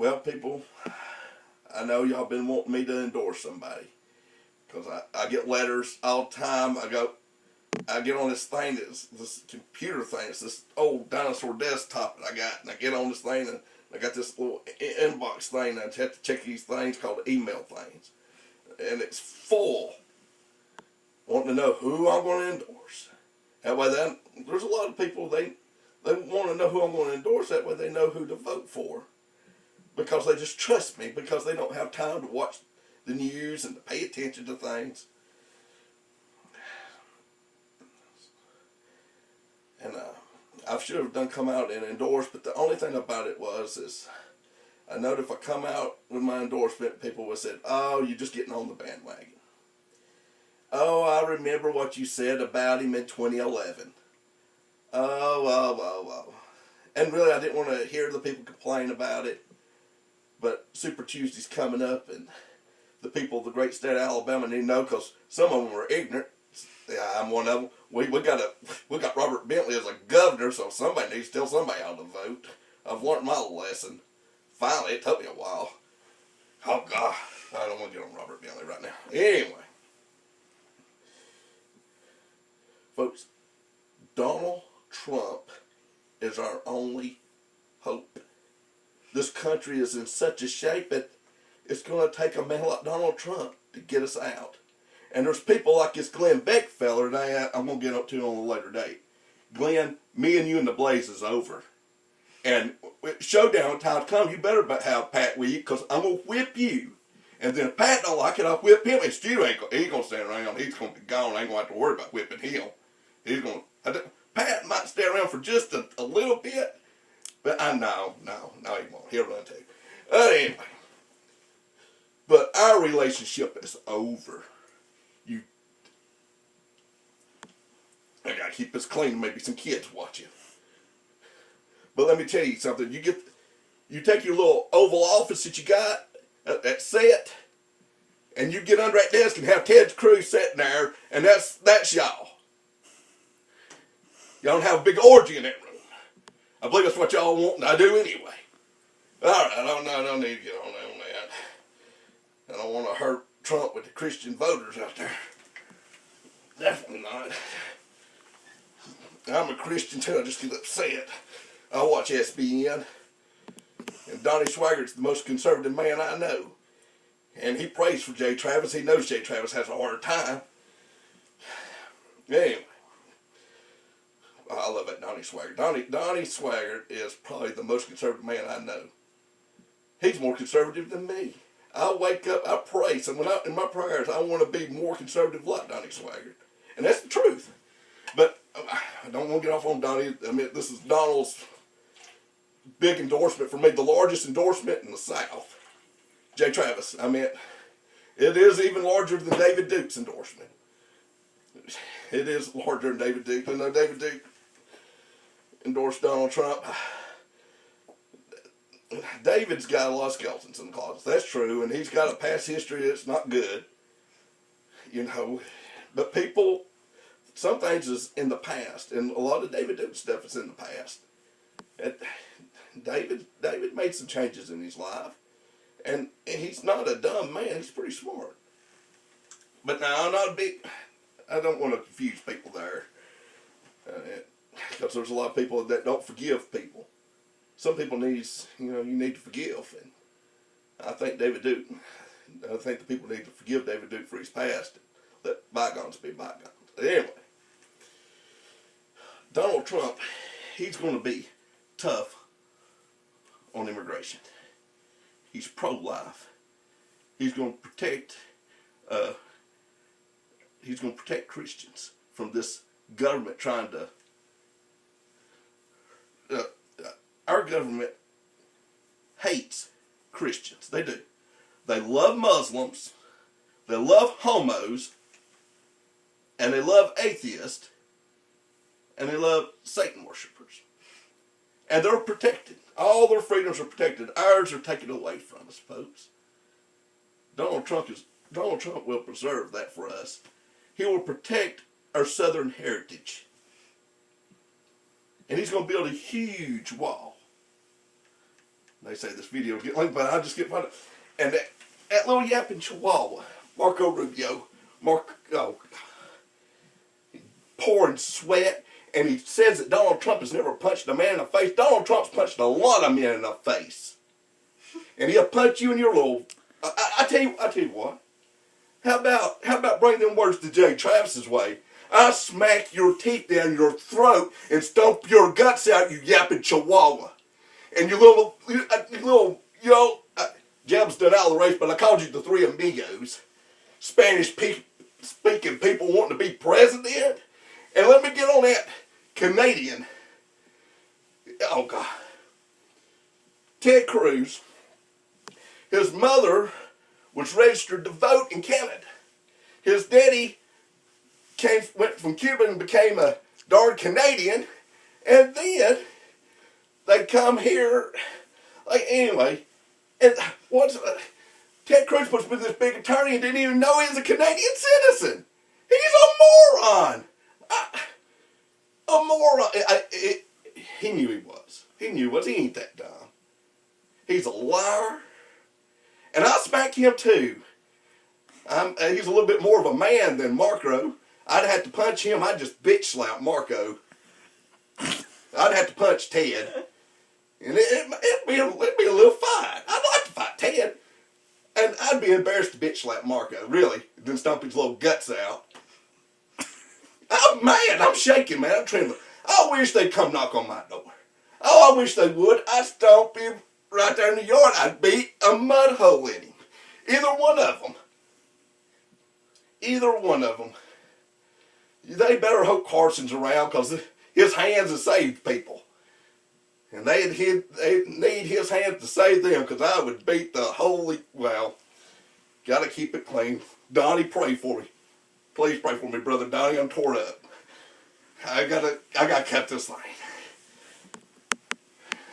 Well, people, I know y'all been wanting me to endorse somebody. Because I get letters all the time. I get on this thing, this computer thing. It's this old dinosaur desktop that I got. And I get on this thing and I got this little inbox thing. And I have to check these things called email things. And it's full. Wanting to know who I'm going to endorse. That way then, there's a lot of people, they want to know who I'm going to endorse. That way they know who to vote for. Because they just trust me. Because they don't have time to watch the news and to pay attention to things. And I should have done come out and endorse, but the only thing about it is I know if I come out with my endorsement, people would have said, "Oh, you're just getting on the bandwagon. Oh, I remember what you said about him in 2011. Oh. And really, I didn't want to hear the people complain about it. But Super Tuesday's coming up, and the people of the great state of Alabama need to know, because some of them are ignorant. Yeah, I'm one of them. We got Robert Bentley as a governor, so somebody needs to tell somebody how to vote. I've learned my lesson. Finally, it took me a while. Oh, God. I don't want to get on Robert Bentley right now. Anyway. Folks, Donald Trump is our only hope. This country is in such a shape that it's going to take a man like Donald Trump to get us out. And there's people like this Glenn Beck feller that I'm going to get up to on a later date. Glenn, me and you in the blaze is over. And showdown time come, you better have Pat with you, because I'm going to whip you. And then if Pat don't like it, I'll whip him. And Stu ain't going to stand around. He's going to be gone. I ain't going to have to worry about whipping him. Pat might stay around for just a little bit. But no, he won't. He'll run too. Anyway. But our relationship is over. I gotta keep this clean. Maybe some kids watching. But let me tell you something. You take your little Oval Office that you got that set, and you get under that desk and have Ted's crew sitting there, and that's y'all. Y'all don't have a big orgy in that room. I believe that's what y'all want, and I do anyway. All right, I don't need to get on that. I don't want to hurt Trump with the Christian voters out there. Definitely not. I'm a Christian too, I just get upset. I watch SBN. And Donnie Swaggart's the most conservative man I know. And he prays for Jay Travis. He knows Jay Travis has a hard time. Anyway. I love that Donnie Swaggart. Donnie Swaggart is probably the most conservative man I know. He's more conservative than me. I wake up, I pray. So in my prayers, I want to be more conservative like Donnie Swaggart. And that's the truth. But I don't want to get off on Donnie. I mean, this is Donald's big endorsement for me, the largest endorsement in the South. Jay Travis. I mean, it is even larger than David Duke's endorsement. It is larger than David Duke. I know David Duke endorsed Donald Trump. David's got a lot of skeletons in the closet. That's true, and he's got a past history that's not good. But people, some things is in the past, and a lot of David Duke stuff is in the past. David made some changes in his life, and he's not a dumb man. He's pretty smart. But now, I don't want to confuse people there, because there's a lot of people that don't forgive people. Some people you need to forgive, and I think the people need to forgive David Duke for his past, and let bygones be bygones. Anyway, Donald Trump, he's going to be tough on immigration. He's pro-life. He's going to protect Christians from this government trying to. Our government hates Christians. They do. They love Muslims. They love homos. And they love atheists. And they love Satan worshipers. And they're protected. All their freedoms are protected. Ours are taken away from us, folks. Donald Trump will preserve that for us. He will protect our Southern heritage. And he's going to build a huge wall. They say this video will get linked, but I just get fun of. And that little yapping chihuahua, Marco Rubio, pouring sweat, and he says that Donald Trump has never punched a man in the face. Donald Trump's punched a lot of men in the face. And he'll punch you in your little... I tell you what. How about bringing them words to Jay Travis's way? I'll smack your teeth down your throat and stomp your guts out, you yapping chihuahua. And Jeb's done out of the race, but I called you the Three Amigos. Spanish-speaking people wanting to be president. And let me get on that Canadian. Oh, God. Ted Cruz. His mother was registered to vote in Canada. His daddy went from Cuba and became a darn Canadian. And then they come here. Like, anyway. And Ted Cruz was with this big attorney and didn't even know he was a Canadian citizen. He's a moron. A moron. He knew he was. He ain't that dumb. He's a liar. And I smack him too. He's a little bit more of a man than Marco. I'd have to punch him. I'd just bitch slap Marco. I'd have to punch Ted. And it'd be a little fight. I'd like to fight Ted. And I'd be embarrassed to bitch slap Marco, really. Then stomp his little guts out. I'm mad. I'm shaking, man. I'm trembling. I wish they'd come knock on my door. Oh, I wish they would. I'd stomp him right there in the yard. I'd beat a mud hole in him. Either one of them. Either one of them. They better hope Carson's around because his hands have saved people. And they need his hands to save them because I would beat the holy... Well, got to keep it clean. Donnie, pray for me. Please pray for me, Brother Donnie. I'm tore up. I gotta cut this line.